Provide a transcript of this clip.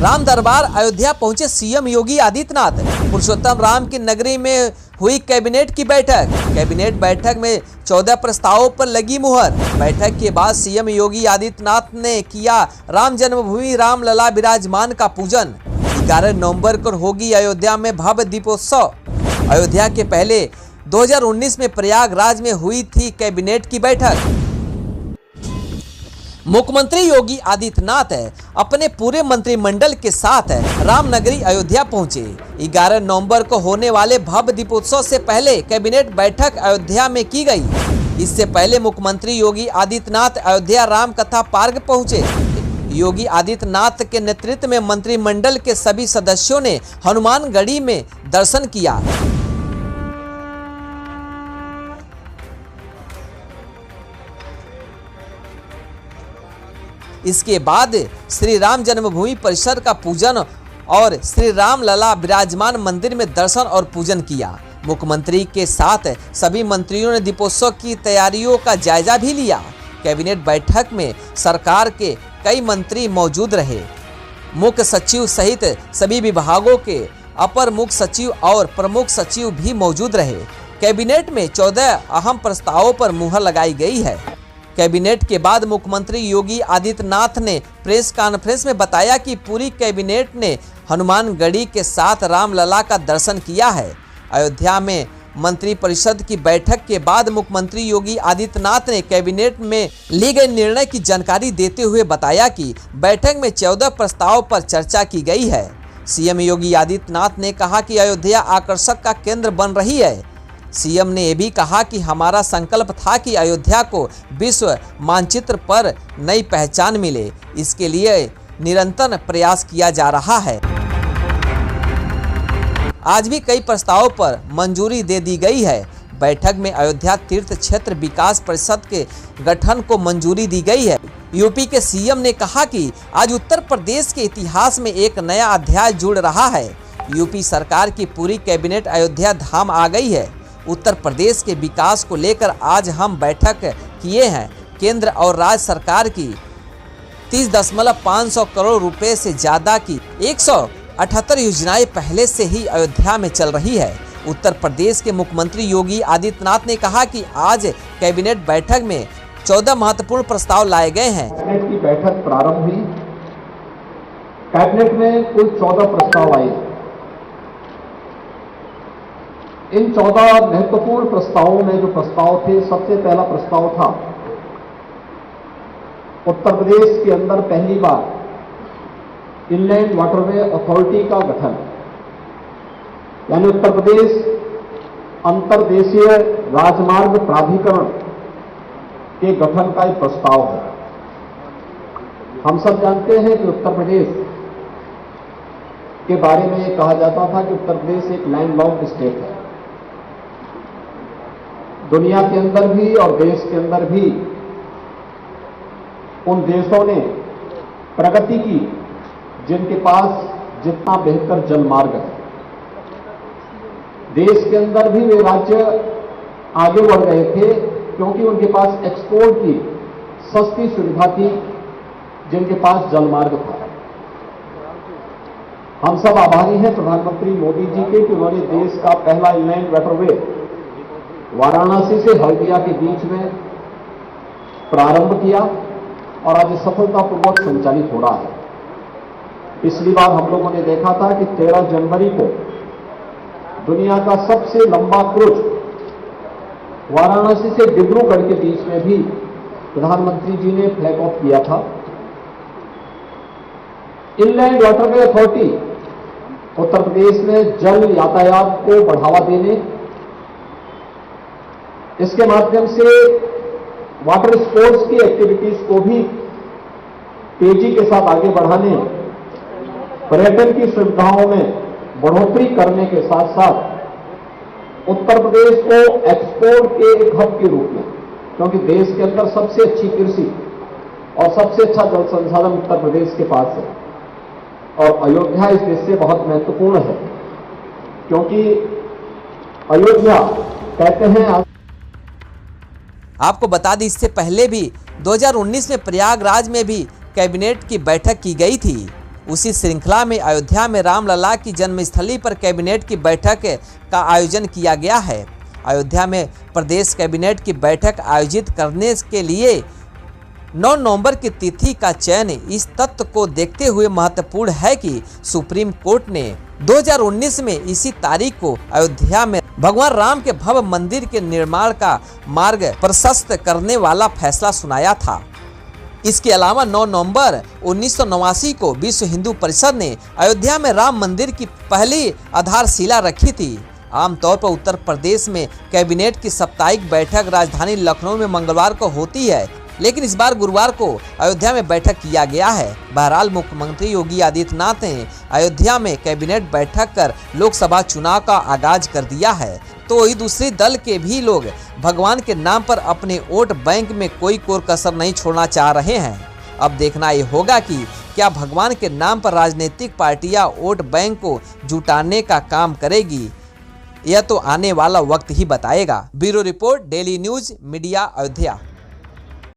राम दरबार अयोध्या पहुंचे सीएम योगी आदित्यनाथ। पुरुषोत्तम राम की नगरी में हुई कैबिनेट की बैठक। कैबिनेट बैठक में 14 प्रस्तावों पर लगी मुहर। बैठक के बाद सीएम योगी आदित्यनाथ ने किया राम जन्मभूमि रामलला विराजमान का पूजन। 11 नवंबर को होगी अयोध्या में भव्य दीपोत्सव। अयोध्या के पहले 2019 में प्रयागराज में हुई थी कैबिनेट की बैठक। मुख्यमंत्री योगी आदित्यनाथ अपने पूरे मंत्रिमंडल के साथ रामनगरी अयोध्या पहुंचे। 11 नवंबर को होने वाले भव्य दीपोत्सव से पहले कैबिनेट बैठक अयोध्या में की गई। इससे पहले मुख्यमंत्री योगी आदित्यनाथ अयोध्या राम कथा पार्क पहुंचे। योगी आदित्यनाथ के नेतृत्व में मंत्रिमंडल के सभी सदस्यों ने हनुमानगढ़ी में दर्शन किया। इसके बाद श्री राम जन्मभूमि परिसर का पूजन और श्री राम लला विराजमान मंदिर में दर्शन और पूजन किया। मुख्यमंत्री के साथ सभी मंत्रियों ने दीपोत्सव की तैयारियों का जायजा भी लिया। कैबिनेट बैठक में सरकार के कई मंत्री मौजूद रहे। मुख्य सचिव सहित सभी विभागों के अपर मुख्य सचिव और प्रमुख सचिव भी मौजूद रहे। कैबिनेट में 14 अहम प्रस्तावों पर मुहर लगाई गई है। कैबिनेट के बाद मुख्यमंत्री योगी आदित्यनाथ ने प्रेस कॉन्फ्रेंस में बताया कि पूरी कैबिनेट ने हनुमानगढ़ी के साथ रामलला का दर्शन किया है। अयोध्या में मंत्रिपरिषद की बैठक के बाद मुख्यमंत्री योगी आदित्यनाथ ने कैबिनेट में लिए गए निर्णय की जानकारी देते हुए बताया कि बैठक में 14 प्रस्ताव पर चर्चा की गई है। सीएम योगी आदित्यनाथ ने कहा कि अयोध्या आकर्षक का केंद्र बन रही है। सीएम ने यह भी कहा कि हमारा संकल्प था कि अयोध्या को विश्व मानचित्र पर नई पहचान मिले। इसके लिए निरंतर प्रयास किया जा रहा है। आज भी कई प्रस्तावों पर मंजूरी दे दी गई है। बैठक में अयोध्या तीर्थ क्षेत्र विकास परिषद के गठन को मंजूरी दी गई है। यूपी के सीएम ने कहा कि आज उत्तर प्रदेश के इतिहास में एक नया अध्याय जुड़ रहा है। यूपी सरकार की पूरी कैबिनेट अयोध्या धाम आ गई है। उत्तर प्रदेश के विकास को लेकर आज हम बैठक किए हैं। केंद्र और राज्य सरकार की 30.500 करोड़ रुपए से ज्यादा की 178 योजनाएं पहले से ही अयोध्या में चल रही है। उत्तर प्रदेश के मुख्यमंत्री योगी आदित्यनाथ ने कहा कि आज कैबिनेट बैठक में 14 महत्वपूर्ण प्रस्ताव लाए गए हैं। कैबिनेट की बैठक प्रारंभ हुई। कैबिनेट में कुल 14 प्रस्ताव आए। इन 14 महत्वपूर्ण प्रस्तावों में जो प्रस्ताव थे, सबसे पहला प्रस्ताव था उत्तर प्रदेश के अंदर पहली बार इनलैंड वाटरवे अथॉरिटी का गठन, यानी उत्तर प्रदेश अंतर्देशीय राजमार्ग प्राधिकरण के गठन का एक प्रस्ताव है। हम सब जानते हैं कि उत्तर प्रदेश के बारे में ये कहा जाता था कि उत्तर प्रदेश एक लैंडलॉक्ड स्टेट है। दुनिया के अंदर भी और देश के अंदर भी उन देशों ने प्रगति की जिनके पास जितना बेहतर जलमार्ग है। देश के अंदर भी वे राज्य आगे बढ़ गए थे क्योंकि उनके पास एक्सपोर्ट की सस्ती सुविधा थी, जिनके पास जलमार्ग था। हम सब आभारी हैं प्रधानमंत्री मोदी जी के कि उन्होंने देश का पहला इनलैंड वाटरवे वाराणसी से हल्दिया के बीच में प्रारंभ किया और आज सफलतापूर्वक संचालित हो रहा है। पिछली बार हम लोगों ने देखा था कि 13 जनवरी को दुनिया का सबसे लंबा क्रूज वाराणसी से डिब्रूगढ़ के बीच में भी प्रधानमंत्री जी ने फ्लैग ऑफ किया था। Inland waterway authority Uttar Pradesh में जल यातायात को बढ़ावा देने, इसके माध्यम से वाटर स्पोर्ट्स की एक्टिविटीज को भी तेजी के साथ आगे बढ़ाने, पर्यटन की सुविधाओं में बढ़ोतरी करने के साथ साथ उत्तर प्रदेश को एक्सपोर्ट के एक हब के रूप में, क्योंकि देश के अंदर सबसे अच्छी कृषि और सबसे अच्छा जल संसाधन उत्तर प्रदेश के पास है और अयोध्या इस देश से बहुत महत्वपूर्ण है, क्योंकि अयोध्या कहते हैं। आपको बता दें, इससे पहले भी 2019 में प्रयागराज में भी कैबिनेट की बैठक की गई थी। उसी श्रृंखला में अयोध्या में रामलला की जन्मस्थली पर कैबिनेट की बैठक का आयोजन किया गया है। अयोध्या में प्रदेश कैबिनेट की बैठक आयोजित करने के लिए 9 नवंबर की तिथि का चयन इस तथ्य को देखते हुए महत्वपूर्ण है कि सुप्रीम कोर्ट ने 2019 में इसी तारीख को अयोध्या में भगवान राम के भव्य मंदिर के निर्माण का मार्ग प्रशस्त करने वाला फैसला सुनाया था। इसके अलावा 9 नवंबर 1989 को विश्व हिंदू परिषद ने अयोध्या में राम मंदिर की पहली आधारशिला रखी थी। आमतौर पर उत्तर प्रदेश में कैबिनेट की साप्ताहिक बैठक राजधानी लखनऊ में मंगलवार को होती है, लेकिन इस बार गुरुवार को अयोध्या में बैठक किया गया है। बहरहाल मुख्यमंत्री योगी आदित्यनाथ ने अयोध्या में कैबिनेट बैठक कर लोकसभा चुनाव का आगाज कर दिया है, तो वही दूसरी दल के भी लोग भगवान के नाम पर अपने वोट बैंक में कोई कोर कसर नहीं छोड़ना चाह रहे हैं। अब देखना ये होगा कि क्या भगवान के नाम पर राजनीतिक पार्टियां वोट बैंक को जुटाने का काम करेगी, यह तो आने वाला वक्त ही बताएगा। Bureau report, daily news media, Ayodhya.